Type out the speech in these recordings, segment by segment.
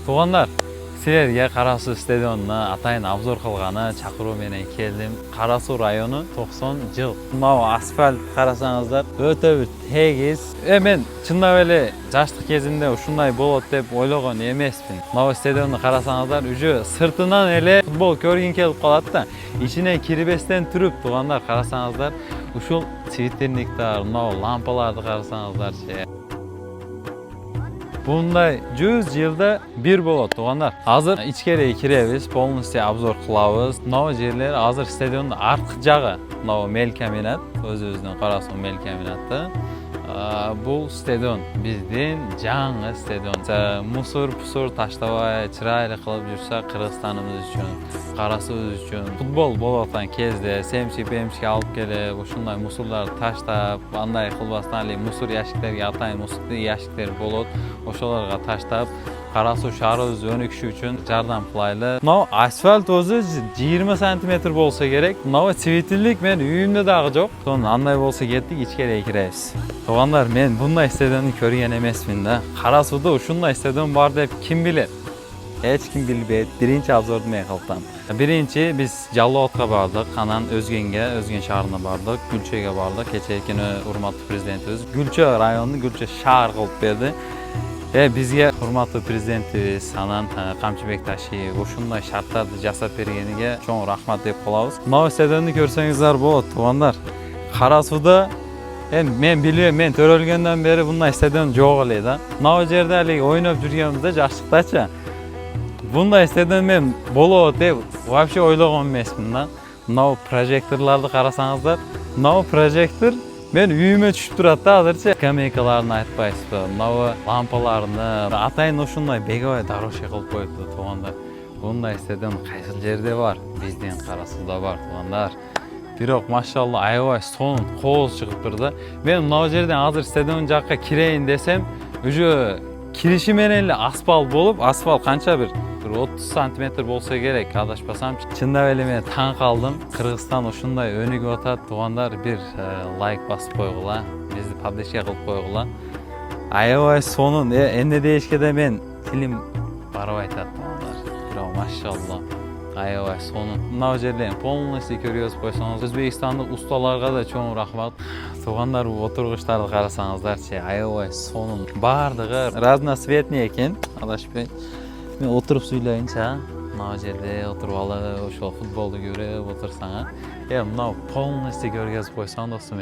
Туғандар, силерге Қарасу стадионуна атайын обзор кылганы чакыруу менен келдим. Қарасу району 90 жыл. Мынау асфальт карасаңыздар өтө бир тегиз. Мен чындап эле жаштык кезимде ушундай болот деп ойлогон эмеспин. Мынау стадионду карасаңыздар уже сыртынан эле футбол көргүн келип калат да. Ичине кирбестен түрүп туғандар карасаңыздар, ушул цветильниктер, мынау лампаларды карасаңыздарчы. Bunday 100 жылда бир болот туғандар. Азыр ичкериге киребиз, полностью обзор кылабыз. Мынау жерлер азыр стадиондун арткы жагы. Мынау мелкомбинат, өзүбүздүн Карасу мелкомбинаты. Бул стадион биздин жаңы стадион. Мусор таштабай, чырайлуу кылып жүрсө Кыргызстаныбыз үчүн, Карасубуз үчүн футбол болуп аткан кезде семчи алып келип, ушундай мусорларды таштап, андай кылбастан эле мусор ящиктерге атайын мусор ящиктер болот. Ошолорго таштап, Карасу шаарыбыз өнүкүшү үчүн жардам кылайлы. Мынау асфальт өзү 20 сантиметр болсо керек. Мынау цветильник мен үйүмдө дагы жок. Сонун андай болсо кеттик, ичкериге киребиз. Туғандар, мен bunday стадионду көргөн эмесмин да. Карасуда ушундай стадион бар деп ким билет? Эч ким билбейт. Биринчи обзорду мен кылдым. Биринчи биз Жалал Абадка бардык, анан Өзгөн шаарына бардык, Гүлчөгө бардык. Кечээкүнү урматтуу президентибиз Гүлчө районун Гүлчө шаар кылып берди. Бизге урматтуу президентибиз анан Камчыбек Ташиев ушундай шарттарды жасап бергениге чоң рахмат деп калабыз. Мына стадионду көрсөңүздөр болот, туғандар. Карасуда мен билбейм, мен төрөлгөндөн бери bunday стадион жок эле да. Мына жерде эле ойноп жүргөнбүздө жаштыктачы. Bunday стадион мен болот деп вообще ойлогон эмесмин да. Мына прожекторларды карасаңыздар, мына прожектор мен үйүмө түшүп турат да азырчы. Скамейкаларын айтпайсызбы, мына лампаларны атайын ушундай беговой дорожка кылып коюпту туғандар. Bunday стадион кайсы жерде бар? Биздин Карасуда бар туғандар. Бирок машалла аябай сонун кооз чыгып турду. Мен мына жерден азыр стадион жакка кирейин десем, уже кириши менен эле асфальт болуп, асфальт канча бир 30 сантиметр болсо керек, адашпасам. Чындап эле мен таң калдым. Кыргызстан ушундай өнүгүп атат туғандар, бир лайк басып койгула, бизди поддержка кылып койгула. Аябай сонун, эмне дешке да мен тилим барбай атат туғандар. Бирок машалла аябай сонун. Мына жерлерин полностью көргөзүп койсоңуз, Өзбекстандык усталарга да чоң рахмат. Туғандар, отургучтарды карасаңыздарчы, аябай сонун. Бардыгы разноцветный экен, адашпай. Мен отуруп сүйлөйүнчү, мына жерде отуруп алып, ошол футболду көрүп отурсаң, мына полностью көргөзүп койсоң досум,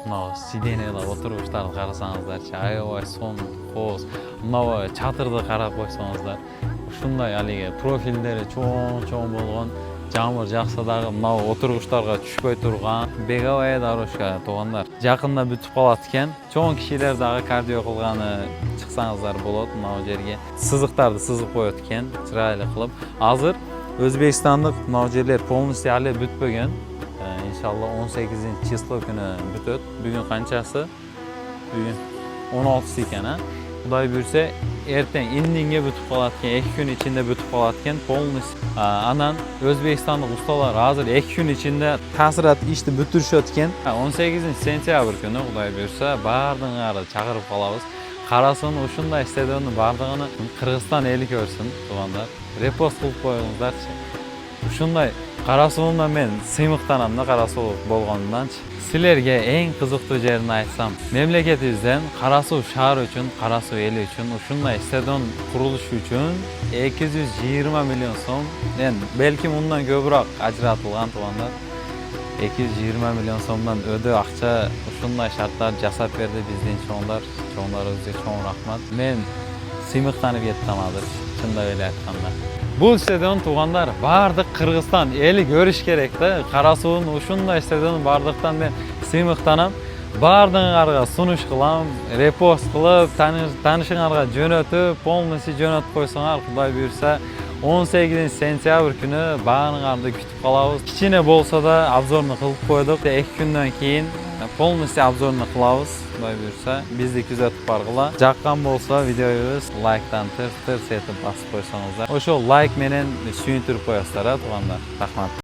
мына сиденьелер отургучтарды карасаңыздарчы, аябай сонун, кооз. Мына чатырды карап койсоңуздар, ушундай алиги профилдери чоң болгон, жамыр жакса дагы мына отургучтарга түшпөй турган беговая дорожка туғандар. Жакында бүтүп калат экен. Чоң кишилер дагы кардио кылганы чыксаңыздар болот. Мына жерге сызыктарды сызып коет экен, чырайлуу кылып. Азыр Өзбекстандык мына жерлер полностью але бүтпөгөн. Иншалла 18 число күнү бүтөт. Бүгүн канчасы? Бүгүн 16 экен, Кудай буйрса, эртең индинге бүтүп калат экен, 2 күн ичинде бүтүп калат экен, полностью. Анан Өзбекстандык усталар азыр 2 күн ичинде таасират ишти бүтүрүшөт экен. 18 сентябрь күнү Кудай буйрса, бардыгыңарды чакырып калабыз. Карасунун ушундай стадиондун бардыгын Кыргызстан эли көрсүн, туғандар. Репост кылып коюңуздарчы. Ушундай Карасуунда мен сыймыктанам да, Карасу болгондунданчы. Силерге эң кызыктуу жерин айтсам, мемлекетибизден Карасу шаар үчүн, Карасу эли үчүн ушундай стадион курулушу үчүн 220 миллион сом, белки мындан көбүрөөк ажыратылган туғандар. 220 миллион сомдон өдө акча ушундай шарттар жасап берди биздин чоңдарыбызга чоң рахмат. Мен сыймыктанып кеттим азыр, чындап эле айтканда. Бул стадион туғандар бардык Кыргызстан эли көрүш керек да. Карасуунун ушундай стадион бардыктан мен сыймыктанам. Бардыгыңарга сунуш кылам, репост кылып, таанышыңарга жөнөтүп, полностью жөнөтүп койсоңар, Кудай буйрса, 18 сентябрь күнү баарыңарды күтүп калабыз. Кичине болсо да обзорну кылып койдук. 2 күндөн кийин полностью обзорну кылабыз. Кудай буйрса, бизди күзөтүп баргыла. Жаккан болсо видеобуз лайктан тырс этип басып койсоңуздар. Ошол лайк менен сүйүндүрүп коесуздар, туғандар. Рахмат.